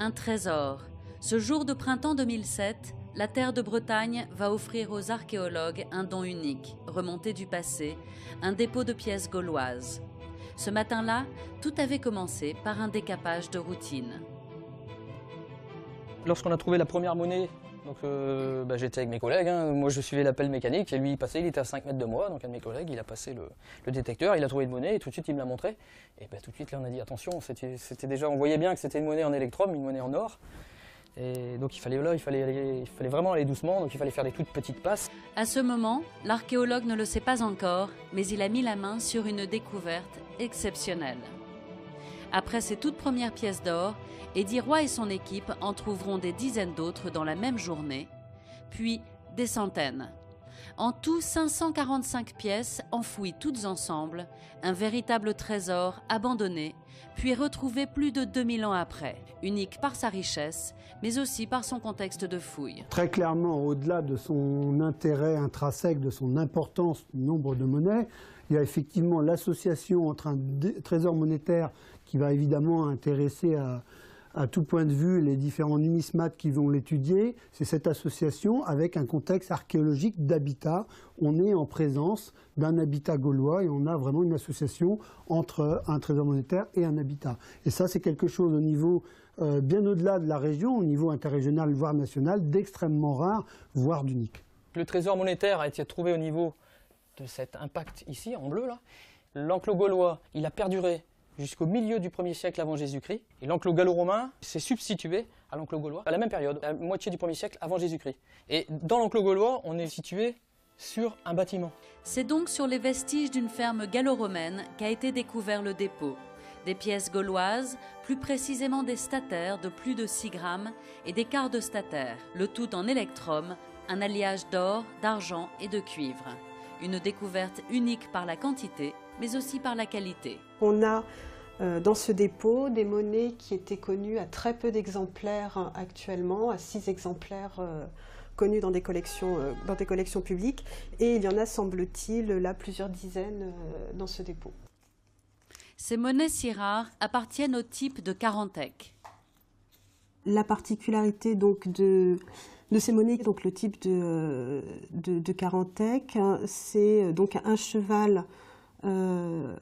Un trésor. Ce jour de printemps 2007, la terre de Bretagne va offrir aux archéologues un don unique, remonté du passé, un dépôt de pièces gauloises. Ce matin-là, tout avait commencé par un décapage de routine. Lorsqu'on a trouvé la première monnaie, j'étais avec mes collègues, moi je suivais l'appel mécanique et lui il était à 5 mètres de moi, donc un de mes collègues il a passé le détecteur, il a trouvé une monnaie et tout de suite il me l'a montré. Et tout de suite là on a dit attention, c'était déjà, on voyait bien que c'était une monnaie en électrum, une monnaie en or. Et donc il fallait vraiment aller doucement, donc il fallait faire des toutes petites passes. À ce moment, l'archéologue ne le sait pas encore, mais il a mis la main sur une découverte exceptionnelle. Après ces toutes premières pièces d'or, Eddie Roy et son équipe en trouveront des dizaines d'autres dans la même journée, puis des centaines. En tout, 545 pièces enfouies toutes ensemble, un véritable trésor abandonné, puis retrouvé plus de 2000 ans après, unique par sa richesse, mais aussi par son contexte de fouille. Très clairement, au-delà de son intérêt intrinsèque, de son importance du nombre de monnaies, il y a effectivement l'association entre un trésor monétaire qui va évidemment intéresser à tout point de vue les différents numismates qui vont l'étudier. C'est cette association avec un contexte archéologique d'habitat. On est en présence d'un habitat gaulois et on a vraiment une association entre un trésor monétaire et un habitat. Et ça, c'est quelque chose au niveau bien au-delà de la région, au niveau interrégional, voire national, d'extrêmement rare, voire d'unique. Le trésor monétaire a été trouvé au niveau de cet impact ici, en bleu là. L'enclos gaulois, il a perduré jusqu'au milieu du 1er siècle avant Jésus-Christ. Et l'enclos gallo-romain s'est substitué à l'enclos gaulois à la même période, à la moitié du 1er siècle avant Jésus-Christ. Et dans l'enclos gaulois, on est situé sur un bâtiment. C'est donc sur les vestiges d'une ferme gallo-romaine qu'a été découvert le dépôt. Des pièces gauloises, plus précisément des statères de plus de 6 grammes et des quarts de statères, le tout en électrum, un alliage d'or, d'argent et de cuivre. Une découverte unique par la quantité, mais aussi par la qualité. On a dans ce dépôt des monnaies qui étaient connues à très peu d'exemplaires actuellement, à 6 exemplaires connus dans des collections publiques. Et il y en a, semble-t-il, là plusieurs dizaines dans ce dépôt. Ces monnaies si rares appartiennent au type de Carantec. La particularité donc de ces monnaies, donc le type de Carantec, c'est donc un cheval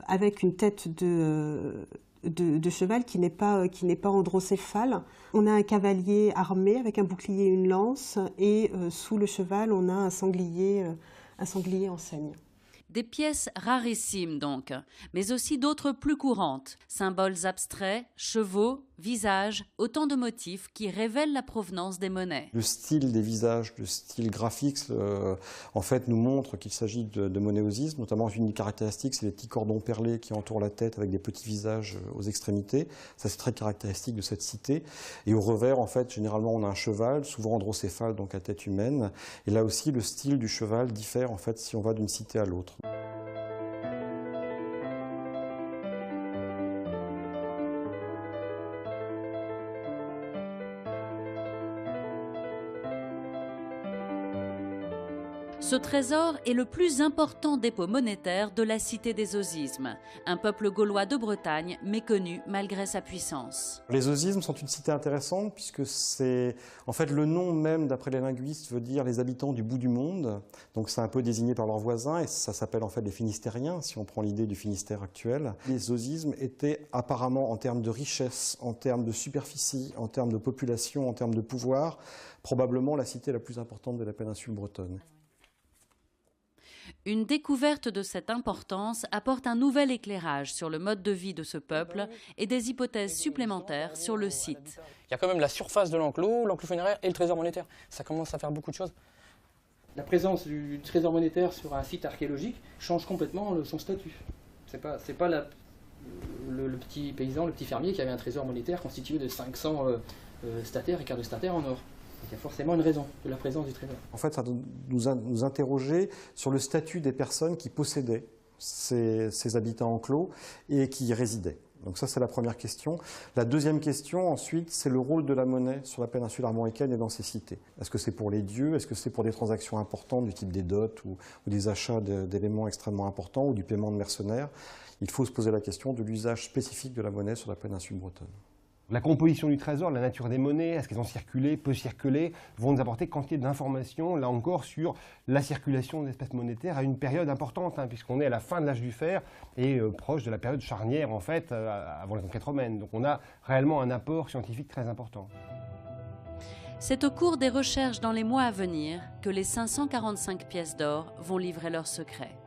avec une tête de cheval qui n'est pas androcéphale. On a un cavalier armé avec un bouclier et une lance, et sous le cheval on a un sanglier en saigne. Des pièces rarissimes donc, mais aussi d'autres plus courantes. Symboles abstraits, chevaux, visages, autant de motifs qui révèlent la provenance des monnaies. Le style des visages, le style graphique, en fait, nous montre qu'il s'agit de monnayosisme. Notamment, une caractéristique, c'est les petits cordons perlés qui entourent la tête avec des petits visages aux extrémités. Ça, c'est très caractéristique de cette cité. Et au revers, en fait, généralement, on a un cheval, souvent androcéphale, donc à tête humaine. Et là aussi, le style du cheval diffère, en fait, si on va d'une cité à l'autre. Ce trésor est le plus important dépôt monétaire de la cité des Osismes, un peuple gaulois de Bretagne méconnu malgré sa puissance. Les Osismes sont une cité intéressante puisque c'est, en fait, le nom même, d'après les linguistes, veut dire les habitants du bout du monde. Donc c'est un peu désigné par leurs voisins et ça s'appelle en fait les Finistériens, si on prend l'idée du Finistère actuel. Les Osismes étaient apparemment, en termes de richesse, en termes de superficie, en termes de population, en termes de pouvoir, probablement la cité la plus importante de la péninsule bretonne. Une découverte de cette importance apporte un nouvel éclairage sur le mode de vie de ce peuple et des hypothèses supplémentaires sur le site. Il y a quand même la surface de l'enclos funéraire et le trésor monétaire. Ça commence à faire beaucoup de choses. La présence du trésor monétaire sur un site archéologique change complètement son statut. C'est pas le petit paysan, le petit fermier qui avait un trésor monétaire constitué de 500 statères et quarts de statères en or. Il y a forcément une raison de la présence du trésor. En fait, ça doit nous interroger sur le statut des personnes qui possédaient ces habitats enclos et qui y résidaient. Donc ça, c'est la première question. La deuxième question, ensuite, c'est le rôle de la monnaie sur la péninsule armoricaine et dans ces cités. Est-ce que c'est pour les dieux? Est-ce que c'est pour des transactions importantes du type des dots ou des achats d'éléments extrêmement importants ou du paiement de mercenaires? Il faut se poser la question de l'usage spécifique de la monnaie sur la péninsule bretonne. La composition du trésor, la nature des monnaies, est-ce qu'elles ont circulé, peu circulé, vont nous apporter quantité d'informations, là encore, sur la circulation d'espèces monétaires à une période importante, hein, puisqu'on est à la fin de l'âge du fer et proche de la période charnière, en fait, avant la conquête romaine. Donc on a réellement un apport scientifique très important. C'est au cours des recherches dans les mois à venir que les 545 pièces d'or vont livrer leurs secrets.